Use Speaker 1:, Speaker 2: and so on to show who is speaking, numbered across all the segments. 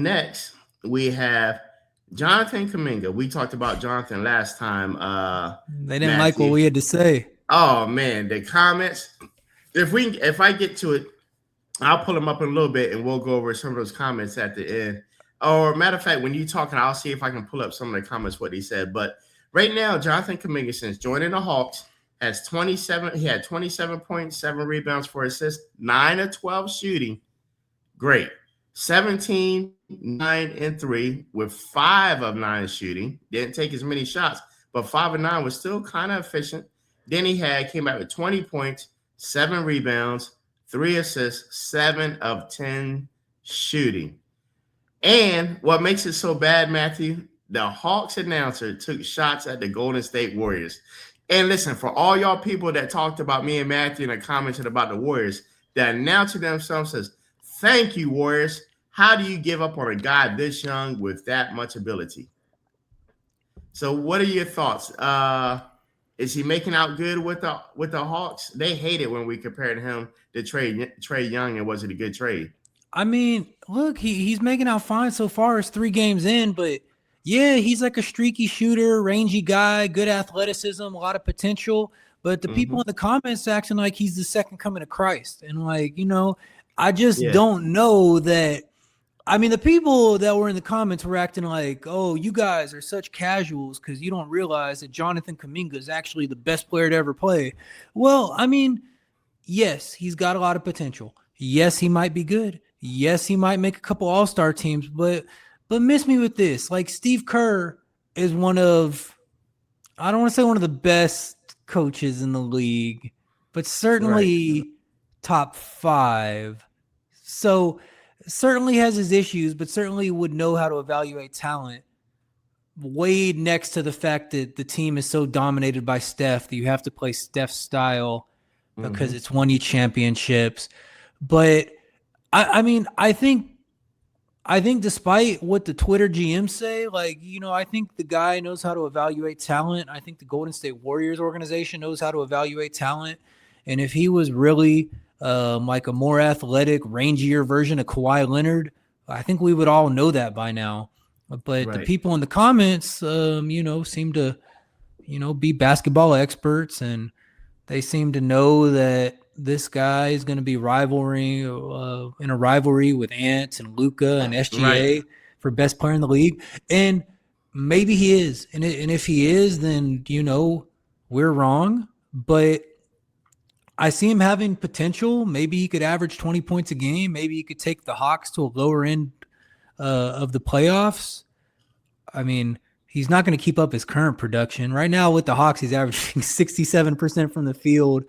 Speaker 1: next, we have Jonathan Kuminga. We talked about Jonathan last time,
Speaker 2: They didn't like what
Speaker 1: Matthew.
Speaker 2: we had to say.
Speaker 1: Oh man, the comments. If I get to it, I'll pull them up in a little bit and we'll go over some of those comments at the end. Or matter of fact, when you're talking, I'll see if I can pull up some of the comments what he said. But right now, Jonathan Kuminga, since joining the Hawks, has 27. He had 27.7 rebounds for assists, 9 of 12 shooting. Great. 17, 9, and 3 with 5 of 9 shooting. Didn't take as many shots, but 5 of 9 was still kind of efficient. Then he came out with 20 points, 7 rebounds, 3 assists, 7 of 10 shooting. And what makes it so bad, Matthew, the Hawks announcer took shots at the Golden State Warriors. And listen, for all y'all people that talked about me and Matthew and commented about the Warriors, the announcer themselves says, "Thank you, Warriors. How do you give up on a guy this young with that much ability?" So what are your thoughts? Is he making out good with the Hawks? They hate it when we compared him to Trey Young, and was it a good trade?
Speaker 2: I mean, look, he's making out fine so far. It's 3 games in, but yeah, he's like a streaky shooter, rangy guy, good athleticism, a lot of potential. But the people in the comments acting like he's the second coming of Christ. And like, I just don't know that. I mean, the people that were in the comments were acting like, oh, you guys are such casuals because you don't realize that Jonathan Kuminga is actually the best player to ever play. Well, I mean, yes, he's got a lot of potential. Yes, he might be good. Yes, he might make a couple all-star teams, but miss me with this. Like, Steve Kerr is I don't want to say one of the best coaches in the league, but certainly top 5. So certainly has his issues, but certainly would know how to evaluate talent. Weighed next to the fact that the team is so dominated by Steph that you have to play Steph's style because it's won you championships. But I mean, I think despite what the Twitter GMs say, like, I think the guy knows how to evaluate talent. I think the Golden State Warriors organization knows how to evaluate talent. And if he was really like a more athletic, rangier version of Kawhi Leonard, I think we would all know that by now. But the people in the comments, seem to, be basketball experts, and they seem to know that this guy is going to be in a rivalry with Ant and Luka and SGA for best player in the league. And maybe he is. And if he is, then, we're wrong. But I see him having potential. Maybe he could average 20 points a game. Maybe he could take the Hawks to a lower end of the playoffs. I mean, he's not going to keep up his current production. Right now with the Hawks, he's averaging 67% from the field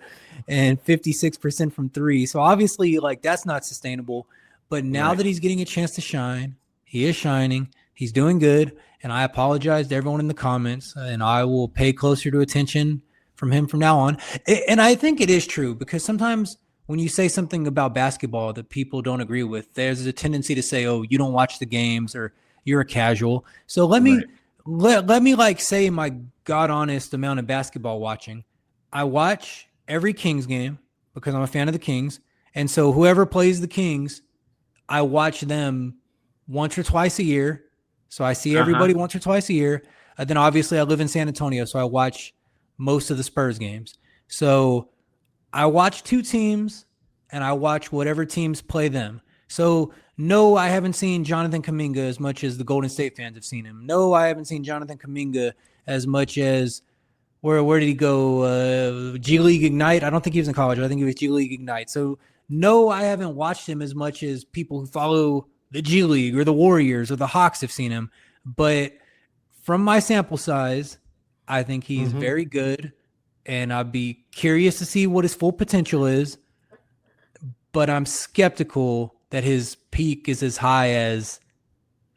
Speaker 2: and 56% from 3. So obviously, like, that's not sustainable. But now that he's getting a chance to shine, he is shining. He's doing good. And I apologize to everyone in the comments, and I will pay closer to attention from him from now on. And I think it is true, because sometimes when you say something about basketball that people don't agree with, there's a tendency to say, oh, you don't watch the games, or you're a casual. So let me like say my God honest amount of basketball watching. I watch every Kings game because I'm a fan of the Kings. And so whoever plays the Kings, I watch them once or twice a year. So I see everybody once or twice a year. And then obviously I live in San Antonio, so I watch most of the Spurs games. So I watch 2 teams and I watch whatever teams play them. So no, I haven't seen Jonathan Kuminga as much as the Golden State fans have seen him. No, I haven't seen Jonathan Kuminga as much as where did he go? G League Ignite. I don't think he was in college. I think he was G League Ignite. So no, I haven't watched him as much as people who follow the G League or the Warriors or the Hawks have seen him. But from my sample size, I think he's very good, and I'd be curious to see what his full potential is. But I'm skeptical that his peak is as high as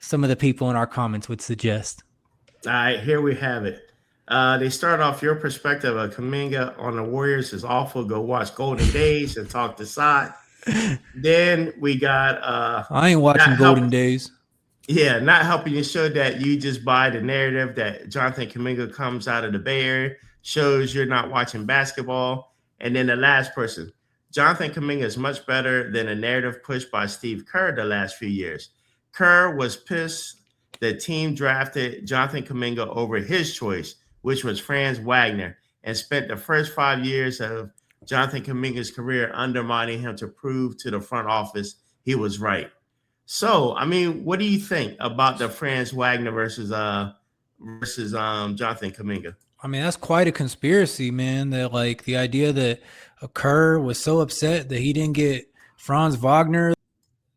Speaker 2: some of the people in our comments would suggest.
Speaker 1: All right, here we have it. They start off your perspective of Kuminga on the Warriors is awful. Go watch Golden Days and talk to Side. Then we got
Speaker 2: I ain't watching Golden Days.
Speaker 1: Yeah, not helping you show that you just buy the narrative that Jonathan Kuminga comes out of the Bay Area, shows you're not watching basketball. And then the last person, Jonathan Kuminga is much better than a narrative pushed by Steve Kerr the last few years. Kerr was pissed the team drafted Jonathan Kuminga over his choice, which was Franz Wagner, and spent the first 5 years of Jonathan Kuminga's career undermining him to prove to the front office he was right. So, I mean, what do you think about the Franz Wagner versus Jonathan Kuminga?
Speaker 2: I mean, that's quite a conspiracy, man. That like the idea that Kerr was so upset that he didn't get Franz Wagner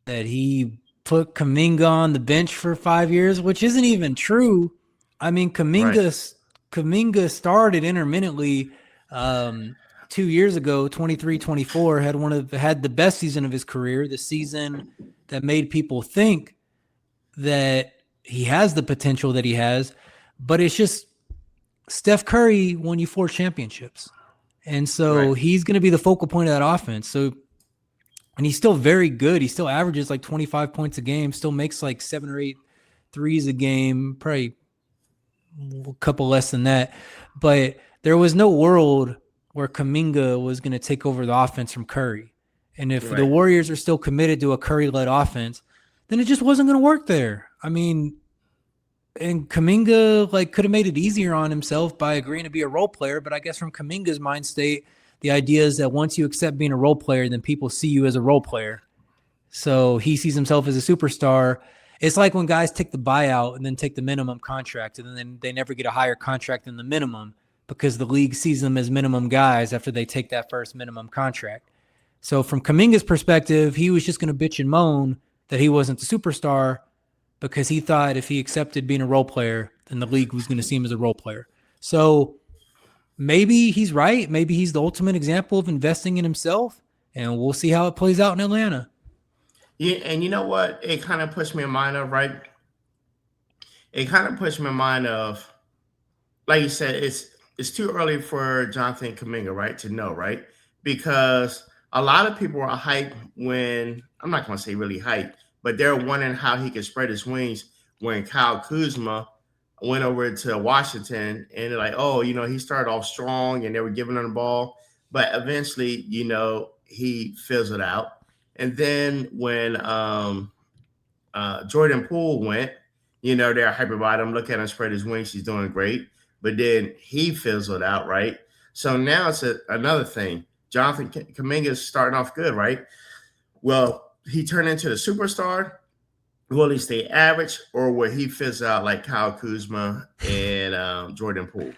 Speaker 2: that he put Kuminga on the bench for 5 years, which isn't even true. I mean, Kuminga started intermittently 2 years ago, 23-24, had the best season of his career, the season that made people think that he has the potential that he has, but it's just Steph Curry won you 4 championships. And so he's going to be the focal point of that offense. So, and he's still very good. He still averages like 25 points a game, still makes like 7 or 8 threes a game, probably a couple less than that. But there was no world where Kuminga was going to take over the offense from Curry. And if the Warriors are still committed to a Curry-led offense, then it just wasn't going to work there. I mean, and Kuminga like could have made it easier on himself by agreeing to be a role player. But I guess from Kuminga's mind state, the idea is that once you accept being a role player, then people see you as a role player. So he sees himself as a superstar. It's like when guys take the buyout and then take the minimum contract, and then they never get a higher contract than the minimum because the league sees them as minimum guys after they take that first minimum contract. So from Kuminga's perspective, he was just going to bitch and moan that he wasn't the superstar because he thought if he accepted being a role player, then the league was going to see him as a role player. So maybe he's right. Maybe he's the ultimate example of investing in himself, and we'll see how it plays out in Atlanta.
Speaker 1: Yeah, and you know what? It kind of puts me in mind of, right? It kind of puts me in mind of, like you said, it's too early for Jonathan Kuminga, right, to know, right? Because a lot of people are hyped when, I'm not going to say really hyped, but they're wondering how he could spread his wings when Kyle Kuzma went over to Washington, and they're like, oh, you know, he started off strong and they were giving him the ball, but eventually, you know, he fizzled out. And then when Jordan Poole went, you know, they're hype about him. Look at him spread his wings. He's doing great. But then he fizzled out, right? So now it's another thing. Jonathan Kuminga is starting off good, right? Well, he turned into the superstar. Will he stay average, or will he fizzle out like Kyle Kuzma and Jordan Poole?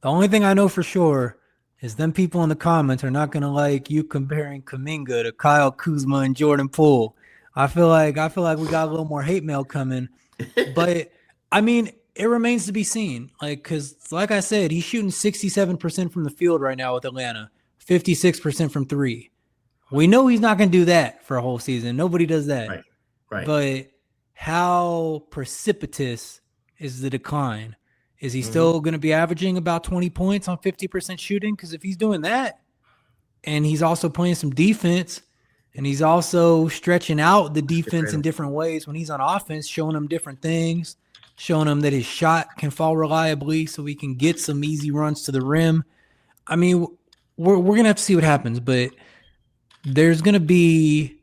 Speaker 2: The only thing I know for sure is them people in the comments are not going to like you comparing Kuminga to Kyle Kuzma and Jordan Poole. I feel like we got a little more hate mail coming. But, I mean, it remains to be seen. Like, because, like I said, he's shooting 67% from the field right now with Atlanta, 56% from 3. We know he's not going to do that for a whole season. Nobody does that.
Speaker 1: Right.
Speaker 2: But how precipitous is the decline? Is he still going to be averaging about 20 points on 50% shooting? Because if he's doing that, and he's also playing some defense, and he's also stretching out the defense in different ways when he's on offense, showing them different things, showing him that his shot can fall reliably so he can get some easy runs to the rim. I mean, we're going to have to see what happens, but there's going to be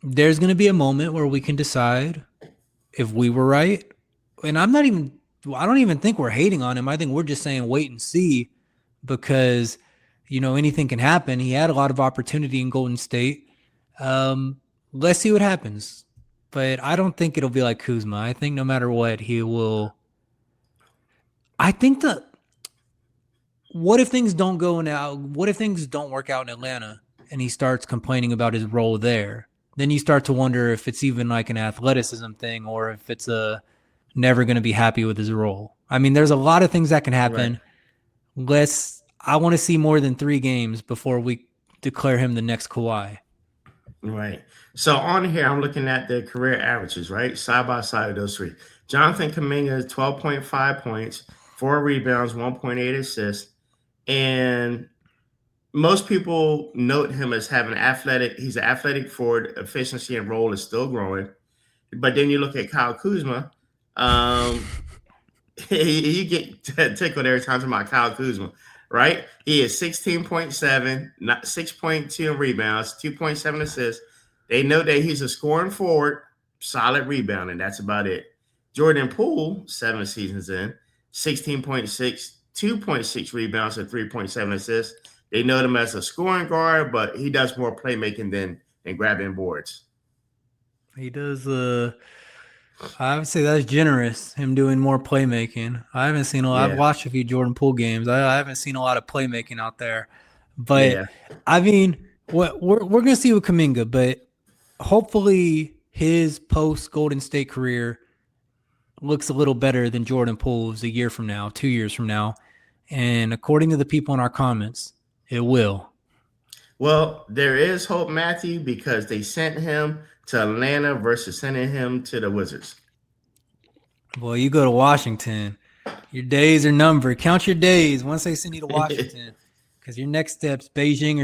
Speaker 2: a moment where we can decide if we were right. And I don't even think we're hating on him. I think we're just saying wait and see because, you know, anything can happen. He had a lot of opportunity in Golden State. Let's see what happens. But I don't think it'll be like Kuzma. I think no matter what, he will. I think what if things don't work out in Atlanta and he starts complaining about his role there? Then you start to wonder if it's even like an athleticism thing or if it's never going to be happy with his role. I mean, there's a lot of things that can happen. Right. I want to see more than 3 games before we declare him the next Kawhi.
Speaker 1: Right. So on here, I'm looking at the career averages, right? Side by side of those 3. Jonathan Kuminga is 12.5 points, 4 rebounds, 1.8 assists. And most people note him as having he's an athletic forward, efficiency and role is still growing. But then you look at Kyle Kuzma, you get tickled every time about Kyle Kuzma, right? He is 16.7, 6.2 rebounds, 2.7 assists. They know that he's a scoring forward, solid rebounding. That's about it. Jordan Poole, 7 seasons in, 16.6, 2.6 rebounds and 3.7 assists. They know him as a scoring guard, but he does more playmaking than grabbing boards.
Speaker 2: He does. I would say that's generous. Him doing more playmaking. I haven't seen a lot.
Speaker 1: Yeah.
Speaker 2: I've watched a few Jordan Poole games. I haven't seen a lot of playmaking out there. But
Speaker 1: Yeah.
Speaker 2: I mean, what we're gonna see with Kuminga, but hopefully his post Golden State career looks a little better than Jordan Poole's a year from now, 2 years from now. And according to the people in our comments, it will.
Speaker 1: Well, there is hope, Matthew, because they sent him to Atlanta versus sending him to the Wizards.
Speaker 2: Well, you go to Washington. Your days are numbered. Count your days once they send you to Washington, because your next step's Beijing or